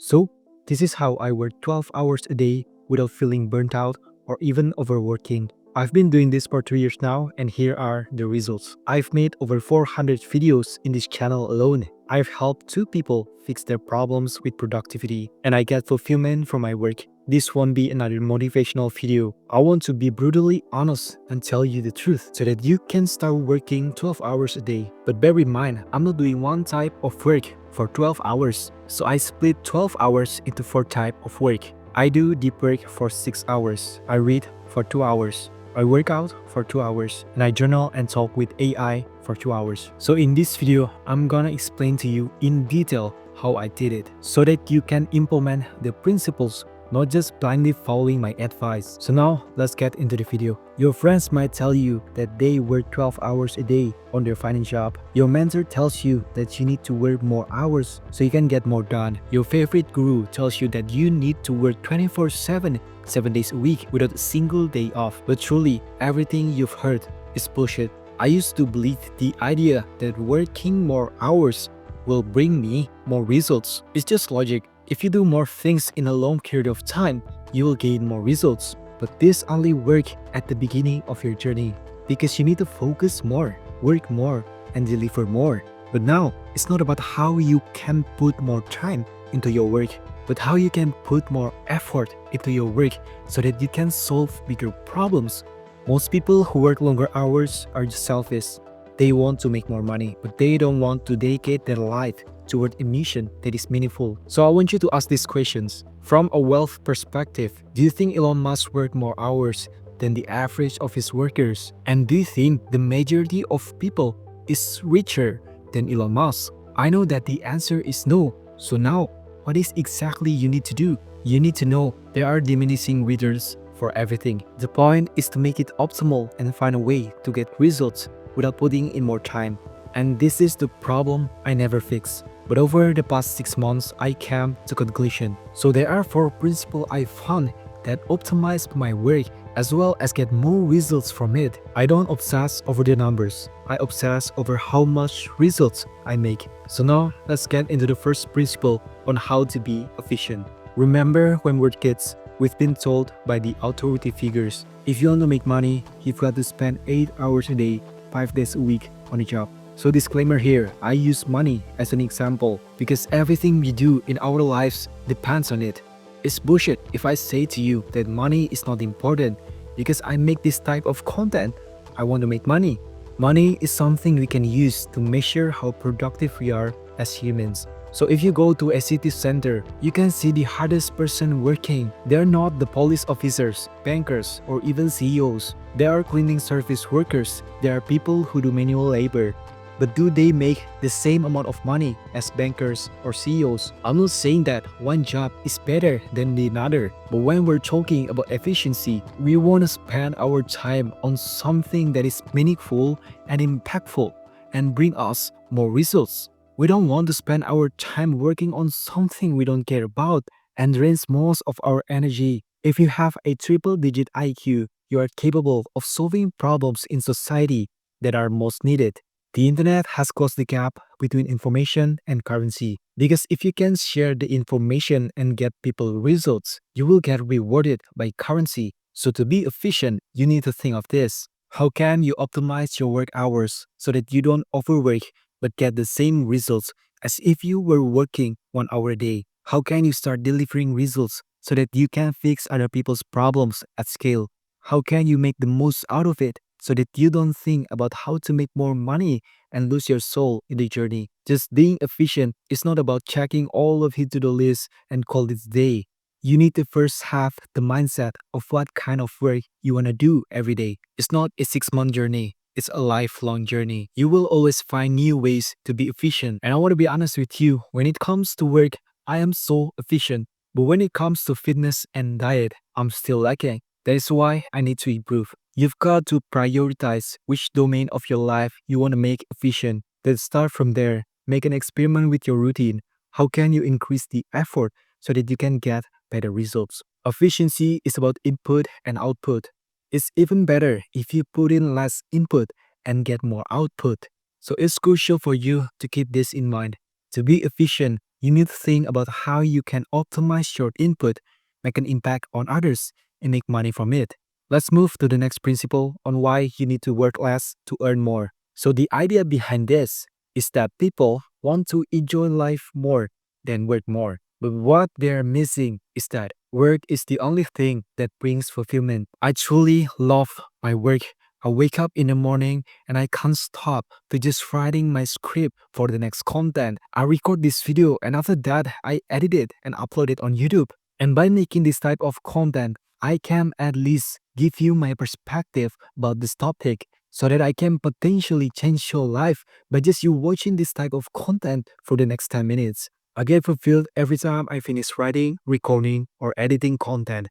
So, this is how I work 12 hours a day without feeling burnt out or even overworking. I've been doing this for 3 years now, and here are the results. I've made over 400 videos in this channel alone. I've helped 2 people fix their problems with productivity, and I get fulfillment from my work. This won't be another motivational video. I want to be brutally honest and tell you the truth so that you can start working 12 hours a day. But bear in mind, I'm not doing one type of work for 12 hours. So I split 12 hours into 4 types of work. I do deep work for 6 hours. I read for 2 hours. I work out for 2 hours. And I journal and talk with AI for 2 hours. So in this video, I'm gonna explain to you in detail how I did it so that you can implement the principles, not just blindly following my advice. So now, let's get into the video. Your friends might tell you that they work 12 hours a day on their finance job. Your mentor tells you that you need to work more hours so you can get more done. Your favorite guru tells you that you need to work 24/7, 7 days a week without a single day off. But truly, everything you've heard is bullshit. I used to believe the idea that working more hours will bring me more results. It's just logic. If you do more things in a long period of time, you will gain more results. But this only works at the beginning of your journey because you need to focus more, work more, and deliver more. But now, it's not about how you can put more time into your work, but how you can put more effort into your work so that you can solve bigger problems. Most people who work longer hours are just selfish. They want to make more money, but they don't want to dedicate their life toward a mission that is meaningful. So I want you to ask these questions. From a wealth perspective, do you think Elon Musk worked more hours than the average of his workers? And do you think the majority of people is richer than Elon Musk? I know that the answer is no. So now, what is exactly you need to do? You need to know there are diminishing returns for everything. The point is to make it optimal and find a way to get results without putting in more time. And this is the problem I never fix. But over the past 6 months, I came to conclusion. So there are 4 principles I found that optimize my work as well as get more results from it. I don't obsess over the numbers. I obsess over how much results I make. So now, let's get into the first principle on how to be efficient. Remember when we're kids, we've been told by the authority figures, if you want to make money, you've got to spend 8 hours a day, 5 days a week on a job. So disclaimer here, I use money as an example because everything we do in our lives depends on it. It's bullshit if I say to you that money is not important because I make this type of content. I want to make money. Money is something we can use to measure how productive we are as humans. So if you go to a city center, you can see the hardest person working. They're not the police officers, bankers, or even CEOs. They are cleaning service workers. They are people who do manual labor. But do they make the same amount of money as bankers or CEOs? I'm not saying that one job is better than the other, but when we're talking about efficiency, we want to spend our time on something that is meaningful and impactful and bring us more results. We don't want to spend our time working on something we don't care about and drains most of our energy. If you have a triple-digit IQ, you are capable of solving problems in society that are most needed. The internet has closed the gap between information and currency because if you can share the information and get people results, you will get rewarded by currency. So to be efficient, you need to think of this. How can you optimize your work hours so that you don't overwork but get the same results as if you were working 1 hour a day? How can you start delivering results so that you can fix other people's problems at scale? How can you make the most out of it so that you don't think about how to make more money and lose your soul in the journey? Just being efficient is not about checking all of it to the list and call it a day. You need to first have the mindset of what kind of work you want to do every day. It's not a 6-month journey. It's a lifelong journey. You will always find new ways to be efficient. And I want to be honest with you, when it comes to work, I am so efficient. But when it comes to fitness and diet, I'm still lacking. That is why I need to improve. You've got to prioritize which domain of your life you want to make efficient. Then start from there. Make an experiment with your routine. How can you increase the effort so that you can get better results? Efficiency is about input and output. It's even better if you put in less input and get more output. So it's crucial for you to keep this in mind. To be efficient, you need to think about how you can optimize your input, make an impact on others, and make money from it. Let's move to the next principle on why you need to work less to earn more. So, the idea behind this is that people want to enjoy life more than work more. But what they're missing is that work is the only thing that brings fulfillment. I truly love my work. I wake up in the morning and I can't stop to just writing my script for the next content. I record this video and after that I edit it and upload it on YouTube. And by making this type of content, I can at least give you my perspective about this topic so that I can potentially change your life by just you watching this type of content for the next 10 minutes. I get fulfilled every time I finish writing, recording, or editing content.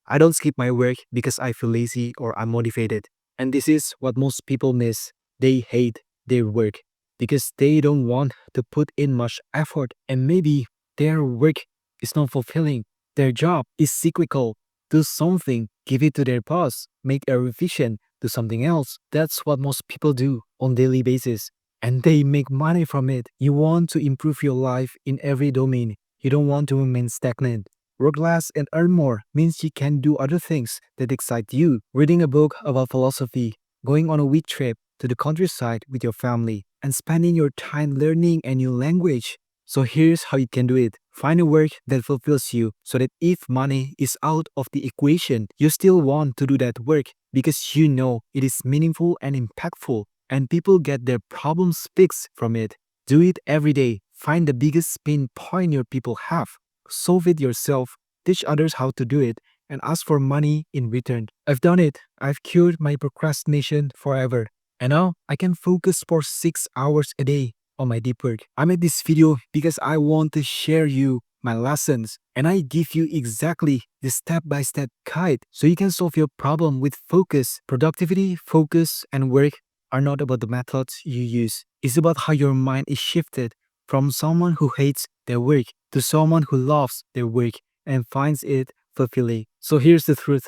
I don't skip my work because I feel lazy or unmotivated. And this is what most people miss. They hate their work because they don't want to put in much effort and maybe their work is not fulfilling. Their job is cyclical. Do something, give it to their boss, make a revision, do something else. That's what most people do on daily basis. And they make money from it. You want to improve your life in every domain. You don't want to remain stagnant. Work less and earn more means you can do other things that excite you. Reading a book about philosophy, going on a week trip to the countryside with your family, and spending your time learning a new language. So here's how you can do it. Find a work that fulfills you so that if money is out of the equation, you still want to do that work because you know it is meaningful and impactful and people get their problems fixed from it. Do it every day. Find the biggest pain point your people have. Solve it yourself, teach others how to do it, and ask for money in return. I've done it. I've cured my procrastination forever. And now I can focus for 6 hours a day on my deep work. I made this video because I want to share you my lessons and I give you exactly the step-by-step guide so you can solve your problem with focus. Productivity, focus, and work are not about the methods you use. It's about how your mind is shifted from someone who hates their work to someone who loves their work and finds it fulfilling. So here's the truth.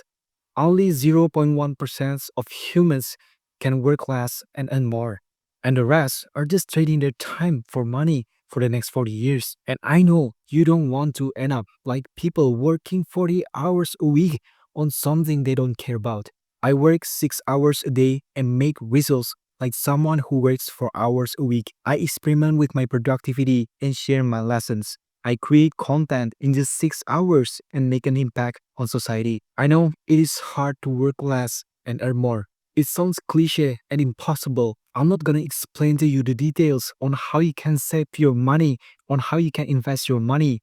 Only 0.1% of humans can work less and earn more. And the rest are just trading their time for money for the next 40 years. And I know you don't want to end up like people working 40 hours a week on something they don't care about. I work 6 hours a day and make results like someone who works 4 hours a week. I experiment with my productivity and share my lessons. I create content in just 6 hours and make an impact on society. I know it is hard to work less and earn more. It sounds cliche and impossible. I'm not gonna explain to you the details on how you can save your money, on how you can invest your money,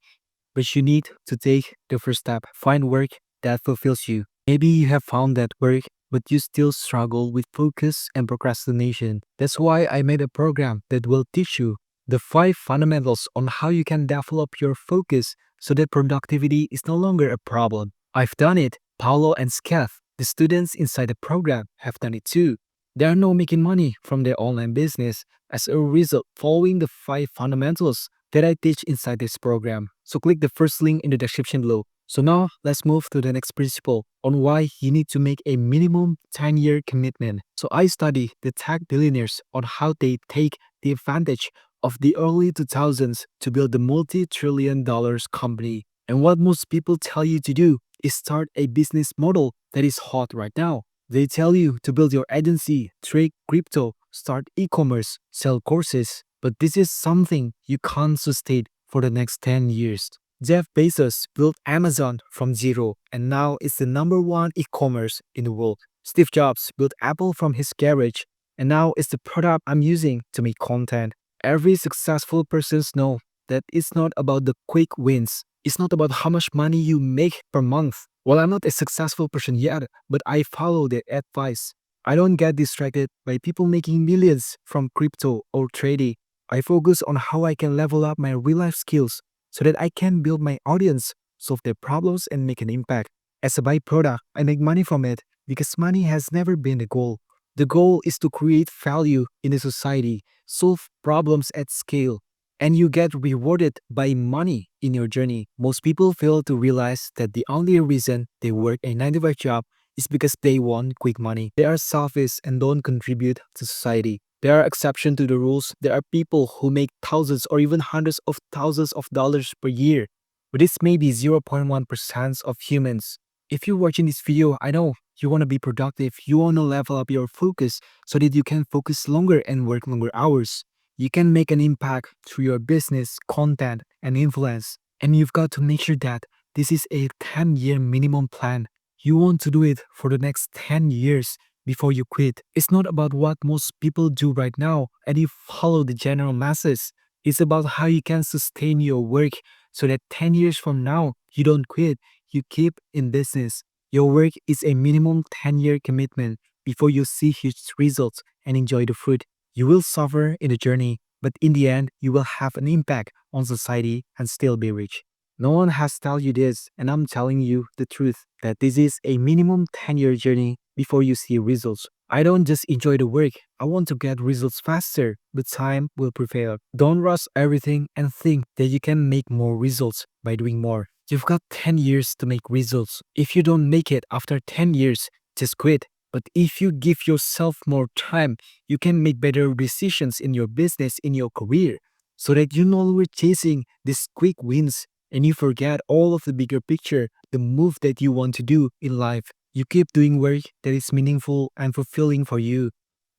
but you need to take the first step. Find work that fulfills you. Maybe you have found that work, but you still struggle with focus and procrastination. That's why I made a program that will teach you the 5 fundamentals on how you can develop your focus so that productivity is no longer a problem. I've done it. Paulo and Skev, the students inside the program, have done it too. They are now making money from their online business as a result following the 5 fundamentals that I teach inside this program. So click the first link in the description below. So now let's move to the next principle on why you need to make a minimum 10-year commitment. So I study the tech billionaires on how they take the advantage of the early 2000s to build a multi-trillion dollars company. And what most people tell you to do is start a business model that is hot right now. They tell you to build your agency, trade crypto, start e-commerce, sell courses. But this is something you can't sustain for the next 10 years. Jeff Bezos built Amazon from zero and now is the #1 e-commerce in the world. Steve Jobs built Apple from his garage and now is the product I'm using to make content. Every successful person knows that it's not about the quick wins. It's not about how much money you make per month. Well, I'm not a successful person yet, but I follow their advice. I don't get distracted by people making millions from crypto or trading. I focus on how I can level up my real-life skills so that I can build my audience, solve their problems, and make an impact. As a byproduct, I make money from it because money has never been the goal. The goal is to create value in the society, solve problems at scale, and you get rewarded by money in your journey. Most people fail to realize that the only reason they work a 9-to-5 job is because they want quick money. They are selfish and don't contribute to society. There are exceptions to the rules. There are people who make thousands or even hundreds of thousands of dollars per year. But this may be 0.1% of humans. If you're watching this video, I know you want to be productive. You want to level up your focus so that you can focus longer and work longer hours. You can make an impact through your business, content, and influence. And you've got to make sure that this is a 10-year minimum plan. You want to do it for the next 10 years before you quit. It's not about what most people do right now and you follow the general masses. It's about how you can sustain your work so that 10 years from now, you don't quit, you keep in business. Your work is a minimum 10-year commitment before you see huge results and enjoy the fruit. You will suffer in the journey, but in the end, you will have an impact on society and still be rich. No one has told you this, and I'm telling you the truth that this is a minimum 10-year journey before you see results. I don't just enjoy the work, I want to get results faster, but time will prevail. Don't rush everything and think that you can make more results by doing more. You've got 10 years to make results. If you don't make it after 10 years, just quit. But if you give yourself more time, you can make better decisions in your business, in your career, so that you're no longer chasing these quick wins and you forget all of the bigger picture, the move that you want to do in life. You keep doing work that is meaningful and fulfilling for you.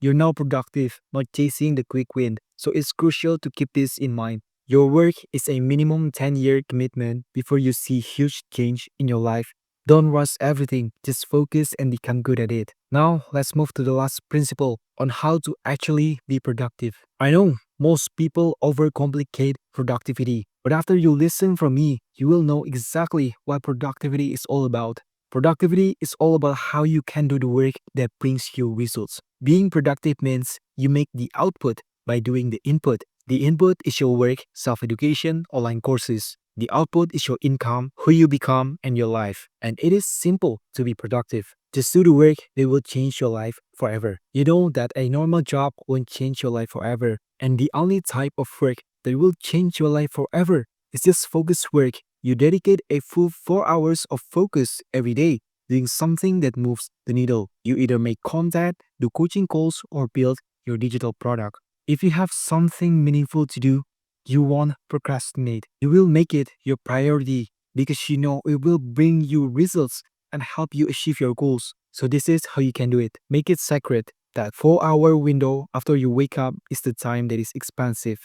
You're now productive, not chasing the quick win. So it's crucial to keep this in mind. Your work is a minimum 10-year commitment before you see huge change in your life. Don't rush everything, just focus and become good at it. Now, let's move to the last principle on how to actually be productive. I know most people overcomplicate productivity, but after you listen from me, you will know exactly what productivity is all about. Productivity is all about how you can do the work that brings you results. Being productive means you make the output by doing the input. The input is your work, self-education, online courses. The output is your income, who you become, and your life. And it is simple to be productive. Just do the work that will change your life forever. You know that a normal job won't change your life forever. And the only type of work that will change your life forever is just focused work. You dedicate a full 4 hours of focus every day, doing something that moves the needle. You either make content, do coaching calls, or build your digital product. If you have something meaningful to do, you won't procrastinate. You will make it your priority because you know it will bring you results and help you achieve your goals. So this is how you can do it. Make it sacred. That 4-hour window after you wake up is the time that is expensive.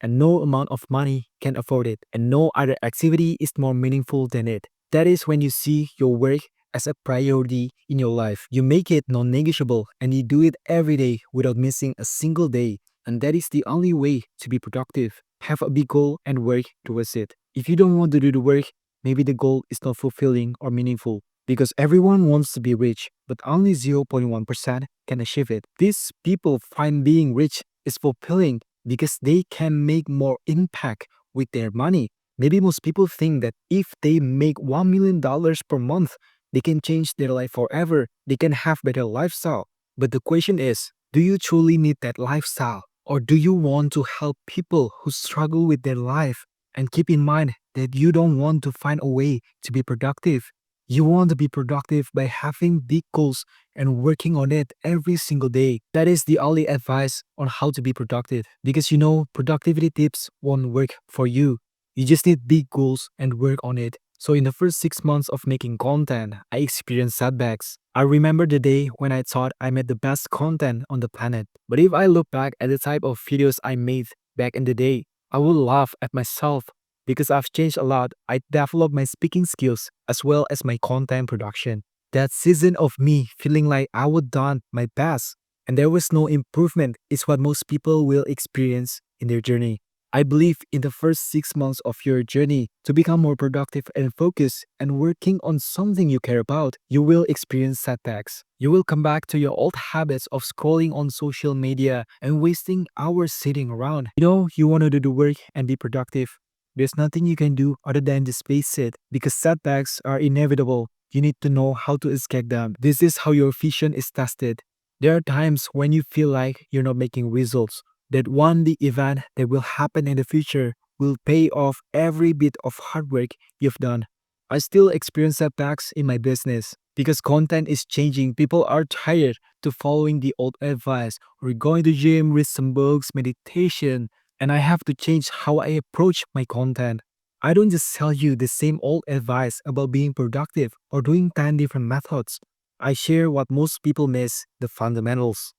And no amount of money can afford it. And no other activity is more meaningful than it. That is when you see your work as a priority in your life. You make it non-negotiable and you do it every day without missing a single day. And that is the only way to be productive. Have a big goal and work towards it. If you don't want to do the work, maybe the goal is not fulfilling or meaningful. Because everyone wants to be rich, but only 0.1% can achieve it. These people find being rich is fulfilling because they can make more impact with their money. Maybe most people think that if they make $1 million per month, they can change their life forever. They can have better lifestyle. But the question is, do you truly need that lifestyle? Or do you want to help people who struggle with their life? And keep in mind that you don't want to find a way to be productive. You want to be productive by having big goals and working on it every single day. That is the only advice on how to be productive. Because you know, productivity tips won't work for you. You just need big goals and work on it. So in the first 6 months of making content, I experienced setbacks. I remember the day when I thought I made the best content on the planet. But if I look back at the type of videos I made back in the day, I will laugh at myself because I've changed a lot. I developed my speaking skills as well as my content production. That season of me feeling like I would done my best and there was no improvement is what most people will experience in their journey. I believe in the first 6 months of your journey to become more productive and focused and working on something you care about, you will experience setbacks. You will come back to your old habits of scrolling on social media and wasting hours sitting around. You know, you want to do the work and be productive. There's nothing you can do other than just face it because setbacks are inevitable. You need to know how to escape them. This is how your vision is tested. There are times when you feel like you're not making results. That one big event that will happen in the future will pay off every bit of hard work you've done. I still experience setbacks in my business. Because content is changing. People are tired to following the old advice or going to gym, read some books, meditation, and I have to change how I approach my content. I don't just tell you the same old advice about being productive or doing 10 different methods. I share what most people miss, the fundamentals.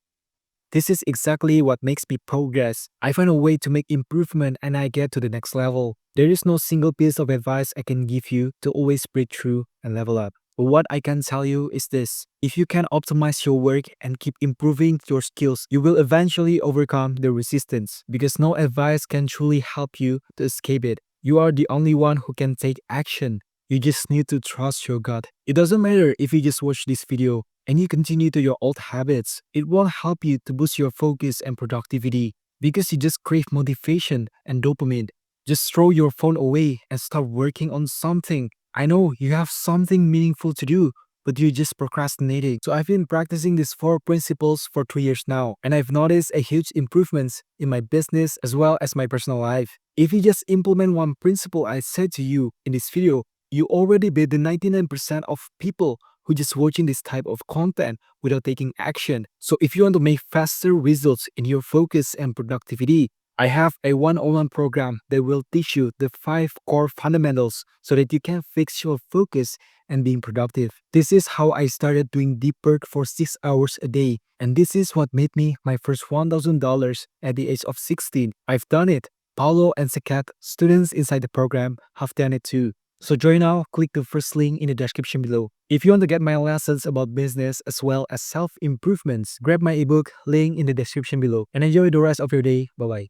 This is exactly what makes me progress. I find a way to make improvement and I get to the next level. There is no single piece of advice I can give you to always break through and level up. But what I can tell you is this: if you can optimize your work and keep improving your skills, you will eventually overcome the resistance because no advice can truly help you to escape it. You are the only one who can take action. You just need to trust your gut. It doesn't matter if you just watch this video and you continue to your old habits, it won't help you to boost your focus and productivity because you just crave motivation and dopamine. Just throw your phone away and start working on something. I know you have something meaningful to do, but you're just procrastinating. So I've been practicing these 4 principles for 3 years now, and I've noticed a huge improvements in my business as well as my personal life. If you just implement one principle I said to you in this video, you already beat the 99% of people who just watching this type of content without taking action. So if you want to make faster results in your focus and productivity, I have a one-on-one program that will teach you the 5 core fundamentals so that you can fix your focus and being productive. This is how I started doing deep work for 6 hours a day. And this is what made me my first $1,000 at the age of 16. I've done it. Paulo and Sakat, students inside the program, have done it too. So join now, click the first link in the description below. If you want to get my lessons about business as well as self-improvements, grab my ebook, link in the description below. And enjoy the rest of your day. Bye-bye.